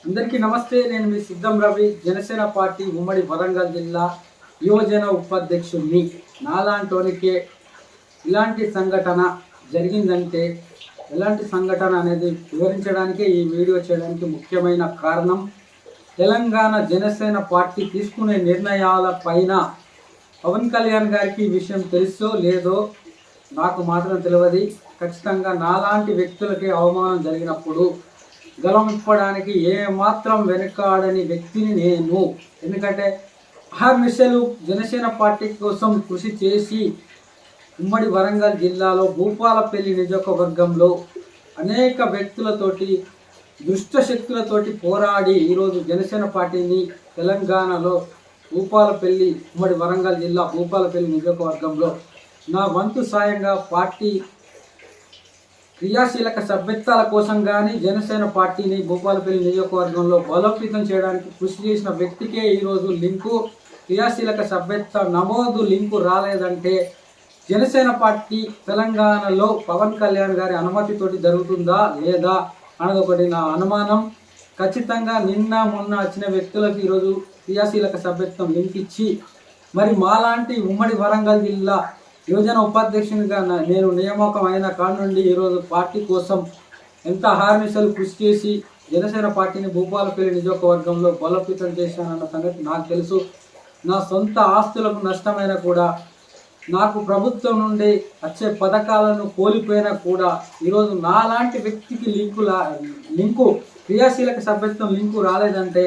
అందరికీ నమస్తే. నేను మీ సిద్ధం రవి, జనసేన పార్టీ ఉమ్మడి వరంగల్ జిల్లా యువజన ఉపాధ్యక్షుడిని. నాలాంటోనికే ఇలాంటి సంఘటన జరిగిందంటే ఎలాంటి సంఘటన అనేది వివరించడానికే ఈ వీడియో చేయడానికి ముఖ్యమైన కారణం, తెలంగాణ జనసేన పార్టీ తీసుకునే నిర్ణయాల పైన పవన్ కళ్యాణ్ గారికి ఈ విషయం తెలుసో లేదో నాకు మాత్రం తెలియదు. ఖచ్చితంగా నాలాంటి వ్యక్తులకి అవమానం జరిగినప్పుడు గలం ఇప్పడానికి ఏమాత్రం వెనుకాడని వ్యక్తిని నేను. ఎందుకంటే అహర్నిశలు జనసేన పార్టీ కోసం కృషి చేసి ఉమ్మడి వరంగల్ జిల్లాలో భూపాలపల్లి నియోజకవర్గంలో అనేక వ్యక్తులతోటి దుష్ట శక్తులతోటి పోరాడి ఈరోజు జనసేన పార్టీని తెలంగాణలో భూపాలపల్లి ఉమ్మడి వరంగల్ జిల్లా భూపాలపల్లి నియోజకవర్గంలో నా వంతు సాయంగా పార్టీ క్రియాశీలక సభ్యత్వాల కోసం కానీ జనసేన పార్టీని భూపాలపల్లి నియోజకవర్గంలో బలోపేతం చేయడానికి కృషి చేసిన వ్యక్తికే ఈరోజు లింకు క్రియాశీలక సభ్యత్వ నమోదు లింకు రాలేదంటే జనసేన పార్టీ తెలంగాణలో పవన్ కళ్యాణ్ గారి అనుమతితోటి జరుగుతుందా లేదా అన్నది ఒకటి నా అనుమానం. ఖచ్చితంగా నిన్న మొన్న వచ్చిన వ్యక్తులకు ఈరోజు క్రియాశీలక సభ్యత్వం లింక్ ఇచ్చి మరి మాలాంటి ఉమ్మడి వరంగల్ జిల్లా యువజన ఉపాధ్యక్షునిగా నేను నియామకం అయిన కాడ నుండి ఈరోజు పార్టీ కోసం ఎంత అహర్నిశలు కృషి చేసి జనసేన పార్టీని భూపాలపల్లి నియోజకవర్గంలో బలోపేతం చేశానన్న సంగతి నాకు తెలుసు. నా సొంత ఆస్తులకు నష్టమైనా కూడా, నాకు ప్రభుత్వం నుండి వచ్చే పథకాలను కోల్పోయినా కూడా ఈరోజు నాలాంటి వ్యక్తికి లింకు క్రియాశీలక సభ్యత్వం లింకు రాలేదంటే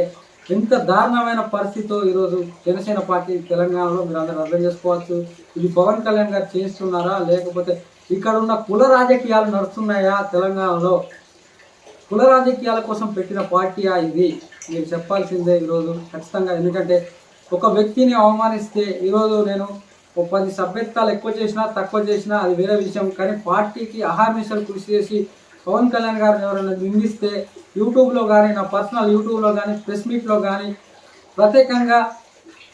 ఎంత దారుణమైన పరిస్థితితో ఈరోజు జనసేన పార్టీ తెలంగాణలో మీరు అందరూ అర్థం చేసుకోవచ్చు. ఇది పవన్ కళ్యాణ్ గారు చేస్తున్నారా, లేకపోతే ఇక్కడ ఉన్న కుల రాజకీయాలు నడుస్తున్నాయా? తెలంగాణలో కుల రాజకీయాల కోసం పెట్టిన పార్టీయా ఇది? మీరు చెప్పాల్సిందే ఈరోజు ఖచ్చితంగా. ఎందుకంటే ఒక వ్యక్తిని అవమానిస్తే ఈరోజు నేను 10 సభ్యత్వాలు ఎక్కువ చేసినా తక్కువ చేసినా అది వేరే విషయం, కానీ పార్టీకి అహర్నిశలు కృషి చేసి పవన్ కళ్యాణ్ గారిని ఎవరైనా నిందిస్తే యూట్యూబ్లో కానీ, నా పర్సనల్ యూట్యూబ్లో కానీ, ప్రెస్ మీట్లో కానీ ప్రత్యేకంగా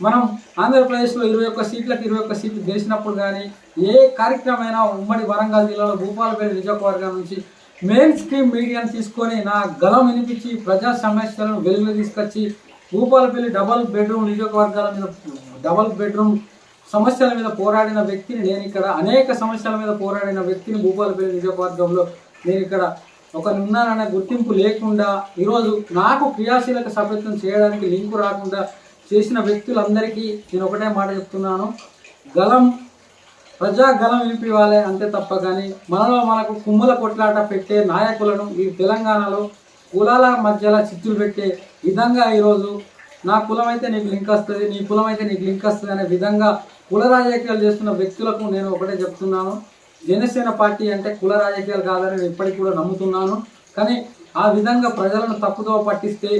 మనం ఆంధ్రప్రదేశ్లో 21 సీట్లకు 21 సీట్లు గెలిచినప్పుడు కానీ ఏ కార్యక్రమమైనా ఉమ్మడి వరంగల్ జిల్లాలో భూపాలపల్లి నియోజకవర్గం నుంచి మెయిన్ స్ట్రీమ్ మీడియాను తీసుకొని నా గలం వినిపించి ప్రజా సమస్యలను వెలుగు తీసుకొచ్చి భూపాలపల్లి డబల్ బెడ్రూమ్ నియోజకవర్గాల మీద డబల్ బెడ్రూమ్ సమస్యల మీద పోరాడిన వ్యక్తిని నేను ఇక్కడ. అనేక సమస్యల మీద పోరాడిన వ్యక్తిని భూపాలపల్లి నియోజకవర్గంలో నేను ఇక్కడ ఉన్నాననే గుర్తింపు లేకుండా ఈరోజు నాకు క్రియాశీలక సభ్యత్వం చేయడానికి లింకు రాకుండా చేసిన వ్యక్తులందరికీ నేను ఒకటే మాట చెప్తున్నాను, ప్రజా గలం వినిపివ్వాలి అంతే తప్ప. కానీ మనకు కుమ్ముల కొట్లాట పెట్టే నాయకులను ఈ తెలంగాణలో కులాల మధ్యలో చిచ్చులు పెట్టే విధంగా ఈరోజు నా కులం అయితే నీకు లింక్ వస్తుంది, నీ కులం అయితే నీకు లింక్ వస్తుంది అనే విధంగా కుల రాజకీయాలు చేస్తున్న వ్యక్తులకు నేను ఒకటే చెప్తున్నాను, జనసేన పార్టీ అంటే కుల రాజకీయాలు కాదని నేను ఇప్పటికి కూడా నమ్ముతున్నాను. కానీ ఆ విధంగా ప్రజలను తప్పుదో పట్టిస్తే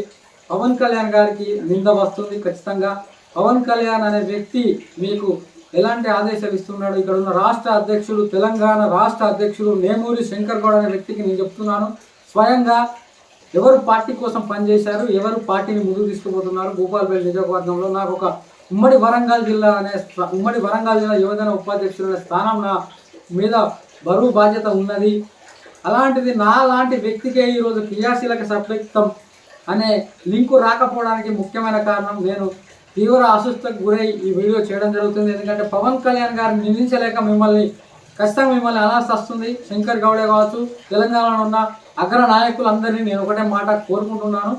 పవన్ కళ్యాణ్ గారికి నింద వస్తుంది ఖచ్చితంగా. పవన్ కళ్యాణ్ అనే వ్యక్తి మీకు ఎలాంటి ఆదేశాలు ఇస్తున్నాడు? ఇక్కడ ఉన్న రాష్ట్ర అధ్యక్షుడు, తెలంగాణ రాష్ట్ర అధ్యక్షుడు నేమూరి శంకర్ గౌడ్ అనే వ్యక్తికి నేను చెప్తున్నాను, స్వయంగా ఎవరు పార్టీ కోసం పనిచేశారు, ఎవరు పార్టీని ముందుకు తీసుకుపోతున్నారు భూపాలపల్లి నియోజకవర్గంలో. నాకు ఒక ఉమ్మడి వరంగల్ జిల్లా యువజన ఉపాధ్యక్షుడు అనే స్థానం నా మీద బరువు బాధ్యత ఉన్నది. అలాంటిది నా లాంటి వ్యక్తికే ఈరోజు క్రియాశీలక సభ్యత్వం అనే లింకు రాకపోవడానికి ముఖ్యమైన కారణం నేను తీవ్ర అస్వస్థకు గురై ఈ వీడియో చేయడం జరుగుతుంది. ఎందుకంటే పవన్ కళ్యాణ్ గారిని నిందించలేక ఖచ్చితంగా మిమ్మల్ని అనాల్సి వస్తుంది. శంకర్ గౌడే కావచ్చు, తెలంగాణలో ఉన్న అగ్ర నాయకులందరినీ నేను ఒకటే మాట కోరుకుంటున్నాను,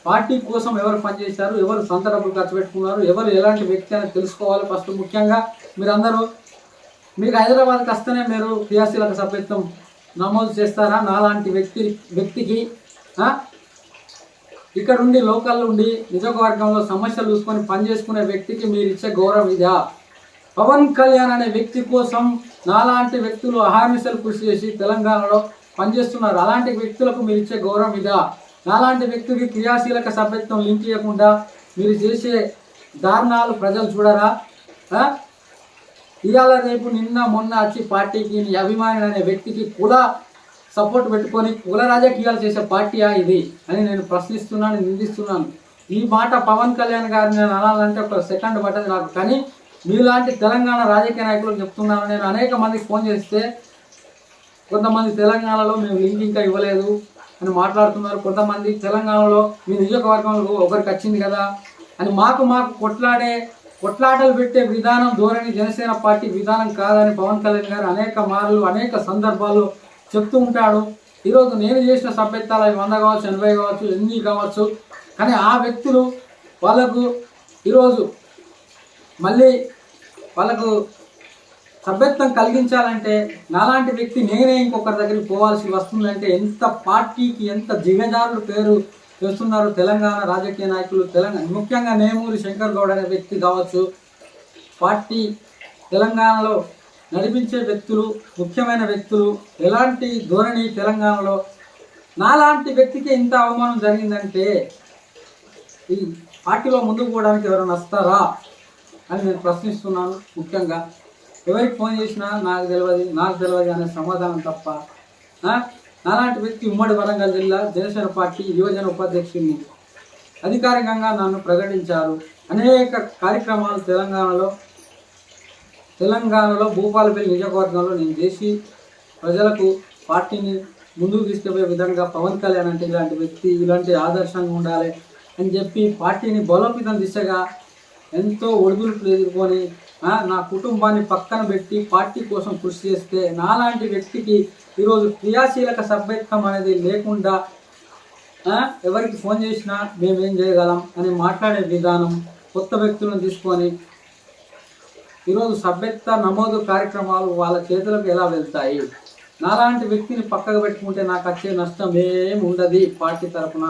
పార్టీ కోసం ఎవరు పనిచేశారు, ఎవరు సొంత డబ్బులు ఖర్చు పెట్టుకున్నారు, ఎవరు ఎలాంటి వ్యక్తి అని తెలుసుకోవాలి. ఫస్ట్ ముఖ్యంగా మీరందరూ మీకు హైదరాబాద్కి వస్తేనే మీరు క్రియాశీలక సభ్యత్వం నమోదు చేస్తారా? నాలాంటి వ్యక్తికి ఇక్కడ ఉండి లోకల్ ఉండి నియోజకవర్గంలో సమస్యలు చూసుకొని పనిచేసుకునే వ్యక్తికి మీరు ఇచ్చే గౌరవం ఇదా? పవన్ కళ్యాణ్ అనే వ్యక్తి కోసం నాలాంటి వ్యక్తులు అహర్నిశలు కృషి చేసి తెలంగాణలో పనిచేస్తున్నారు. అలాంటి వ్యక్తులకు మీరు ఇచ్చే గౌరవం ఇదా? నాలాంటి వ్యక్తికి క్రియాశీలక సభ్యత్వం లింక్ ఇవ్వకుండా మీరు చేసే దారుణాలు ప్రజలు చూడరా? ఇవాళ రేపు నిన్న మొన్న వచ్చి పార్టీకి నీ అభిమాని అనే వ్యక్తికి కుల సపోర్ట్ పెట్టుకొని కుల రాజకీయాలు చేసే పార్టీయా ఇది అని నేను ప్రశ్నిస్తున్నాను, నిందిస్తున్నాను. ఈ మాట పవన్ కళ్యాణ్ గారిని నేను అనాలంటే ఒక సెకండ్ పట్టదు నాకు. కానీ మీలాంటి తెలంగాణ రాజకీయ నాయకులకు చెప్తున్నాను. నేను అనేక మందికి ఫోన్ చేస్తే కొంతమంది తెలంగాణలో మేము లింక్ ఇంకా ఇవ్వలేదు, అని మాట్లాడుతున్నారు. కొంతమంది తెలంగాణలో మీ నియోజకవర్గంలో ఒకరికి వచ్చింది కదా అని మాకు కొట్లాటలు పెట్టే విధానం ధోరణి జనసేన పార్టీ విధానం కాదని పవన్ కళ్యాణ్ గారు అనేక మార్లు అనేక సందర్భాల్లో చెప్తూ ఉంటాడు. ఈరోజు నేను చేసిన సభ్యత్వాలు 100 కావచ్చు, 80 కావచ్చు, ఎన్ని కావచ్చు, కానీ ఆ వ్యక్తులు వాళ్ళకు ఈరోజు మళ్ళీ వాళ్ళకు సభ్యత్వం కలిగించాలంటే నాలాంటి వ్యక్తి నేనే ఇంకొకరి దగ్గరికి పోవాల్సి వస్తుందంటే ఎంత పార్టీకి ఎంత దిగజారుడు పేరు చేస్తున్నారు తెలంగాణ రాజకీయ నాయకులు. ముఖ్యంగా నేమూరి శంకర్ గౌడ్ అనే వ్యక్తి కావచ్చు, పార్టీ తెలంగాణలో నడిపించే వ్యక్తులు, ముఖ్యమైన వ్యక్తులు, ఎలాంటి ధోరణి తెలంగాణలో నాలాంటి వ్యక్తికి ఇంత అవమానం జరిగిందంటే ఈ పార్టీలో ముందుకు పోవడానికి ఎవరైనా వస్తారా అని నేను ప్రశ్నిస్తున్నాను. ముఖ్యంగా ఎవరికి ఫోన్ చేసినా నాకు తెలియదు అనే సమాధానం తప్ప నాలాంటి వ్యక్తి ఉమ్మడి వరంగల్ జిల్లా జనసేన పార్టీ యువజన ఉపాధ్యక్షుడిని అధికారికంగా నన్ను ప్రకటించారు. అనేక కార్యక్రమాలు తెలంగాణలో భూపాలపల్లి నియోజకవర్గంలో నేను చేసి ప్రజలకు పార్టీని ముందుకు తీసుకుపోయే విధంగా పవన్ కళ్యాణ్ అంటే ఇలాంటి వ్యక్తి, ఇలాంటి ఆదర్శంగా ఉండాలి అని చెప్పి పార్టీని బలోపేతం దిశగా ఎంతో ఒడిదుడుకులు ఎదుర్కొని నా కుటుంబాన్ని పక్కన పెట్టి పార్టీ కోసం కృషి చేస్తే నాలాంటి వ్యక్తికి ఈరోజు క్రియాశీలక సభ్యత్వం అనేది లేకుండా ఎవరికి ఫోన్ చేసినా మేమేం చేయగలం అని మాట్లాడే విధానం, కొత్త వ్యక్తులను తీసుకొని ఈరోజు సభ్యత్వ నమోదు కార్యక్రమాలు వాళ్ళ చేతులకు ఎలా వెళ్తాయి? నాలాంటి వ్యక్తిని పక్కకు పెట్టుకుంటే నాకు వచ్చే నష్టం ఏం ఉండదు. పార్టీ తరఫున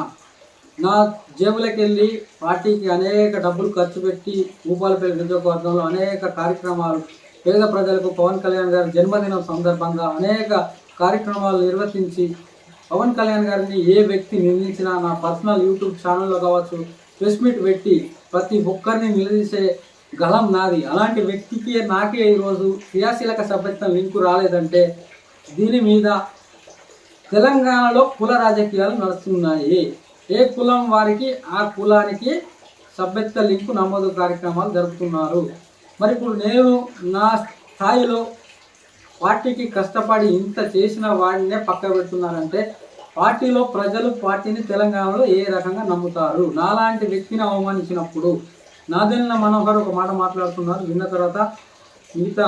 నా జేబులకు వెళ్ళి పార్టీకి అనేక డబ్బులు ఖర్చు పెట్టి భూపాలపల్లి నియోజకవర్గంలో అనేక కార్యక్రమాలు పేద ప్రజలకు పవన్ కళ్యాణ్ గారి జన్మదినం సందర్భంగా అనేక కార్యక్రమాలు నిర్వర్తించి పవన్ కళ్యాణ్ గారిని ఏ వ్యక్తి నిందించినా నా పర్సనల్ యూట్యూబ్ ఛానల్లో కావచ్చు ప్రెస్ మీట్ పెట్టి ప్రతి ఒక్కరిని నిలదీసే గలం నాది. అలాంటి వ్యక్తికి నాకే ఈరోజు క్రియాశీలక సభ్యత్వం లింకు రాలేదంటే దీని మీద తెలంగాణలో కుల రాజకీయాలు నడుస్తున్నాయి. ఏ కులం వారికి ఆ కులానికి సభ్యత్వ లింకు నమోదు కార్యక్రమాలు జరుపుతున్నారు. మరి ఇప్పుడు నేను నా స్థాయిలో పార్టీకి కష్టపడి ఇంత చేసిన వాడినే పక్క పెడుతున్నారంటే పార్టీలో ప్రజలు పార్టీని తెలంగాణలో ఏ రకంగా నమ్ముతారు? నాలాంటి వ్యక్తిని అవమానించినప్పుడు నాదెల్ల మనోహర్ ఒక మాట మాట్లాడుతున్నారు. విన్న తర్వాత మిగతా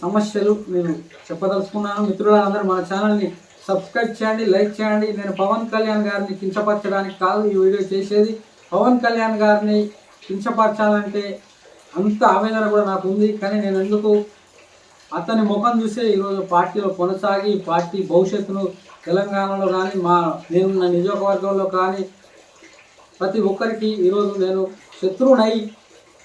సమస్యలు నేను చెప్పదలుచుకున్నాను. మిత్రులందరూ మన ఛానల్ని సబ్స్క్రైబ్ చేయండి, లైక్ చేయండి. నేను పవన్ కళ్యాణ్ గారిని కించపరచడానికి కాదు ఈ వీడియో చేసేది. పవన్ కళ్యాణ్ గారిని కించపరచాలంటే అంత ఆవేదన కూడా నాకు ఉంది. కానీ నేను ఎందుకు అతని ముఖం చూసే ఈరోజు పార్టీలో కొనసాగి పార్టీ భవిష్యత్తును తెలంగాణలో కానీ నేనున్న నియోజకవర్గంలో కానీ ప్రతి ఒక్కరికి ఈరోజు నేను శత్రువునై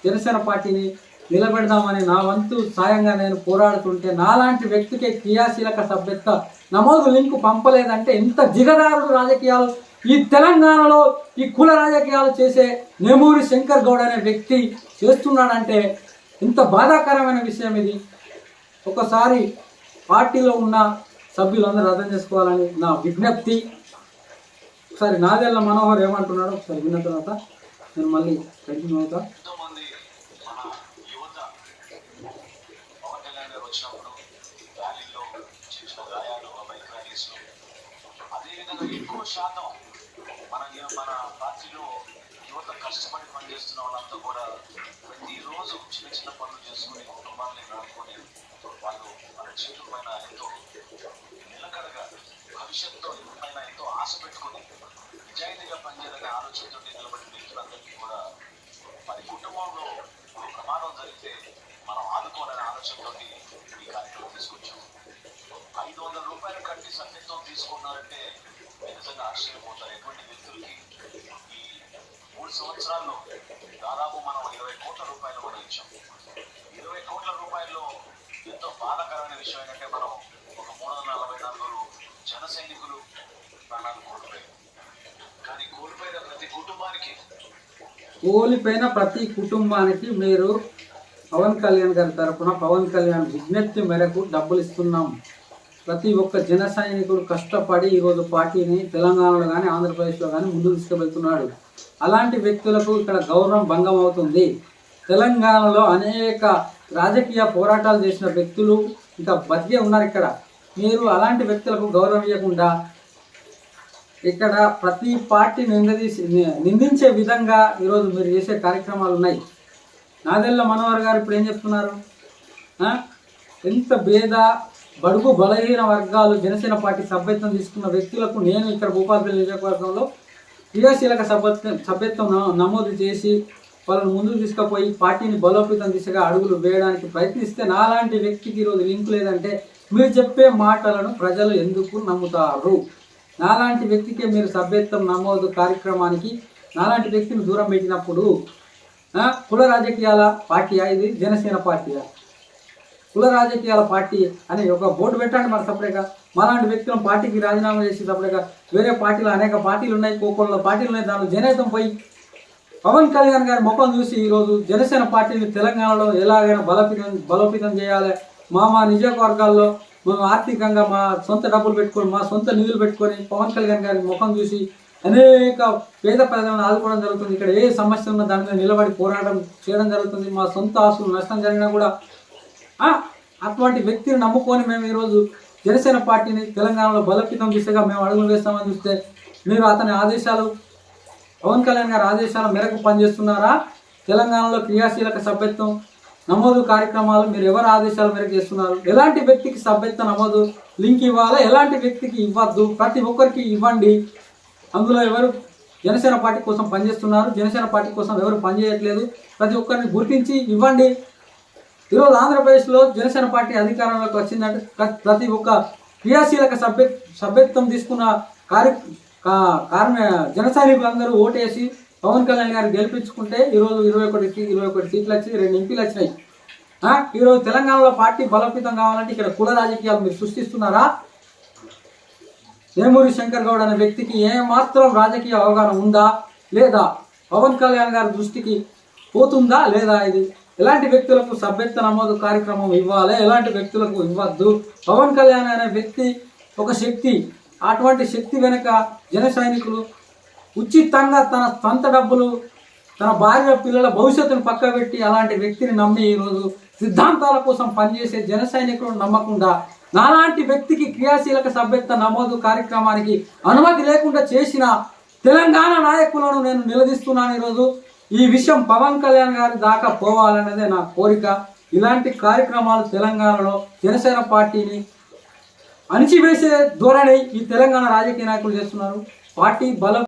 జనసేన పార్టీని నిలబెడదామని నా వంతు సాయంగా నేను పోరాడుతుంటే నాలాంటి వ్యక్తికి క్రియాశీలక సభ్యత్వ నమోదు లింకు పంపలేదంటే ఎంత జిగదారుడు రాజకీయాలు ఈ తెలంగాణలో ఈ కుల రాజకీయాలు చేసే నేమూరి శంకర్ గౌడ్ అనే వ్యక్తి చేస్తున్నాడంటే ఎంత బాధాకరమైన విషయం ఇది. ఒకసారి పార్టీలో ఉన్న సభ్యులందరూ అర్థం చేసుకోవాలని నా విజ్ఞప్తి. ఒకసారి నాదెల్ల మనోహర్ ఏమంటున్నాడో ఒకసారి విన్న తర్వాత నేను మళ్ళీ కంటిన్యూ అవుతా. ఎక్కువ శాతం మన పార్టీలో యువత కష్టపడి పనిచేస్తున్న వాళ్ళంతా కూడా ప్రతిరోజు చిన్న చిన్న పనులు చేసుకుని కుటుంబాలని నడుపుకొని వాళ్ళు మన చేతుల పైన ఎంతో నిలకడగా భవిష్యత్తులో పైన ఎంతో ఆశ పెట్టుకుని నిజాయితీగా పనిచేయాలనే ఆలోచనతో నిలబడిన వ్యక్తులందరికీ కూడా మరి కుటుంబంలో ప్రమాదం జరిగితే మనం ఆదుకోవాలనే ఆలోచనతో ఈ కార్యక్రమం తీసుకొచ్చాం. 500 రూపాయలు కట్టి సభ్యత్వం తీసుకున్నారంటే నిజంగా ఆశ్చర్యపోతారు. ఎటువంటి వ్యక్తులకి ఈ 3 సంవత్సరాల్లో దాదాపు మనం 20 కోట్ల రూపాయలు కూడా ఇచ్చాం. 20 కోట్ల రూపాయల్లో ఎంతో బాధాకరమైన విషయం ఏంటంటే మనం ఒక 344 జన సైనికులు ప్రాణాలు కోల్పోయారు. కానీ కోల్పోయిన ప్రతి కుటుంబానికి మీరు పవన్ కళ్యాణ్ గారి తరఫున పవన్ కళ్యాణ్ విజ్ఞప్తి మేరకు డబ్బులు ఇస్తున్నాం. ప్రతి ఒక్క జన సైనికుడు కష్టపడి ఈరోజు పార్టీని తెలంగాణలో కానీ ఆంధ్రప్రదేశ్లో కానీ ముందుకు తీసుకువెళ్తున్నాడు. అలాంటి వ్యక్తులకు ఇక్కడ గౌరవం భంగం అవుతుంది. తెలంగాణలో అనేక రాజకీయ పోరాటాలు చేసిన వ్యక్తులు ఇంకా బతికే ఉన్నారు ఇక్కడ. మీరు అలాంటి వ్యక్తులకు గౌరవం ఇవ్వకుండా ఇక్కడ ప్రతి పార్టీ నిందించే విధంగా ఈరోజు మీరు చేసే కార్యక్రమాలు ఉన్నాయి. నాదెళ్ల మనోహర్ గారు ఇప్పుడు ఏం చెప్తున్నారు? ఎంత భేద బడుగు బలహీన వర్గాలు జనసేన పార్టీ సభ్యత్వం తీసుకున్న వ్యక్తులకు నేను ఇక్కడ భూపాలపల్లి నియోజకవర్గంలో క్రియాశీలక సభ్యత్వం నమోదు చేసి వాళ్ళని ముందుకు తీసుకుపోయి పార్టీని బలోపేతం దిశగా అడుగులు వేయడానికి ప్రయత్నిస్తే నాలాంటి వ్యక్తికి ఈరోజు లింక్ లేదంటే మీరు చెప్పే మాటలను ప్రజలు ఎందుకు నమ్ముతారు? నాలాంటి వ్యక్తికే మీరు సభ్యత్వం నమోదు కార్యక్రమానికి నాలాంటి వ్యక్తిని దూరం పెట్టినప్పుడు కుల రాజకీయాల పార్టీయా ఇది? జనసేన పార్టీయా? కుల రాజకీయాల పార్టీ అని ఒక బోర్డు పెట్టండి. మరి సపరేట్గా మాలాంటి వ్యక్తులను పార్టీకి రాజీనామా చేసి సపరేట్గా వేరే పార్టీలు అనేక పార్టీలు ఉన్నాయి, కోకోళ్ళ పార్టీలు ఉన్నాయి. దానిలో జనహితం పోయి పవన్ కళ్యాణ్ గారి ముఖం చూసి ఈరోజు జనసేన పార్టీని తెలంగాణలో ఎలాగైనా బలోపేతం చేయాలి, మా నియోజకవర్గాల్లో మేము ఆర్థికంగా మా సొంత డబ్బులు పెట్టుకొని మా సొంత నిధులు పెట్టుకొని పవన్ కళ్యాణ్ గారి ముఖం చూసి అనేక పేద ప్రజలను ఆదుకోవడం జరుగుతుంది. ఇక్కడ ఏ సమస్య ఉన్నా దాని మీద నిలబడి పోరాటం చేయడం జరుగుతుంది. మా సొంత ఆస్తులు నష్టం జరిగినా కూడా అటువంటి వ్యక్తిని నమ్ముకొని మేము ఈరోజు జనసేన పార్టీని తెలంగాణలో బలోపేతం దిశగా మేము అడుగులు వేస్తామని చూస్తే మీరు అతని ఆదేశాలు పవన్ కళ్యాణ్ గారి ఆదేశాల మేరకు పనిచేస్తున్నారా? తెలంగాణలో క్రియాశీలక సభ్యత్వం నమోదు కార్యక్రమాలు మీరు ఎవరి ఆదేశాల మేరకు చేస్తున్నారు? ఎలాంటి వ్యక్తికి సభ్యత్వ నమోదు లింక్ ఇవ్వాలా, ఎలాంటి వ్యక్తికి ఇవ్వద్దు, ప్రతి ఒక్కరికి ఇవ్వండి. అందులో ఎవరు జనసేన పార్టీ కోసం పనిచేస్తున్నారు, జనసేన పార్టీ కోసం ఎవరు పనిచేయట్లేదు, ప్రతి ఒక్కరిని గుర్తించి ఇవ్వండి. ఈరోజు ఆంధ్రప్రదేశ్లో జనసేన పార్టీ అధికారంలోకి వచ్చిందంటే ప్రతి ఒక్క క్రియాశీలక సభ్యత్వం తీసుకున్న జన సైనికులందరూ ఓటేసి పవన్ కళ్యాణ్ గారిని గెలిపించుకుంటే ఈరోజు 21 సీట్లు వచ్చి 2 ఎంపీలు వచ్చినాయి. ఈరోజు తెలంగాణలో పార్టీ బలోపేతం కావాలంటే ఇక్కడ కుల రాజకీయాలు మీరు సృష్టిస్తున్నారా? వేమూరి శంకర్ గౌడ్ అనే వ్యక్తికి ఏమాత్రం రాజకీయ అవగాహన ఉందా లేదా? పవన్ కళ్యాణ్ గారి దృష్టికి పోతుందా లేదా? ఇది ఎలాంటి వ్యక్తులకు సభ్యత్వ నమోదు కార్యక్రమం ఇవ్వాలి, ఎలాంటి వ్యక్తులకు ఇవ్వద్దు? పవన్ కళ్యాణ్ అనే వ్యక్తి ఒక శక్తి. అటువంటి శక్తి వెనుక జన సైనికులు ఉచితంగా తన సొంత డబ్బులు తన భార్య పిల్లల భవిష్యత్తును పక్కబెట్టి అలాంటి వ్యక్తిని నమ్మి ఈరోజు సిద్ధాంతాల కోసం పనిచేసే జన సైనికులను నమ్మకుండా నాలాంటి వ్యక్తికి క్రియాశీలక సభ్యత్వ నమోదు కార్యక్రమానికి అనుమతి లేకుండా చేసిన తెలంగాణ నాయకులను నేను నిలదీస్తున్నాను. ఈరోజు ఈ విషయం పవన్ కళ్యాణ్ గారి దాకా పోవాలన్నదే నా కోరిక. ఇలాంటి కార్యక్రమాలు తెలంగాణలో జనసేన పార్టీని అణిచివేసే ధోరణి ఈ తెలంగాణ రాజకీయ నాయకులు చేస్తున్నారు. పార్టీ బలం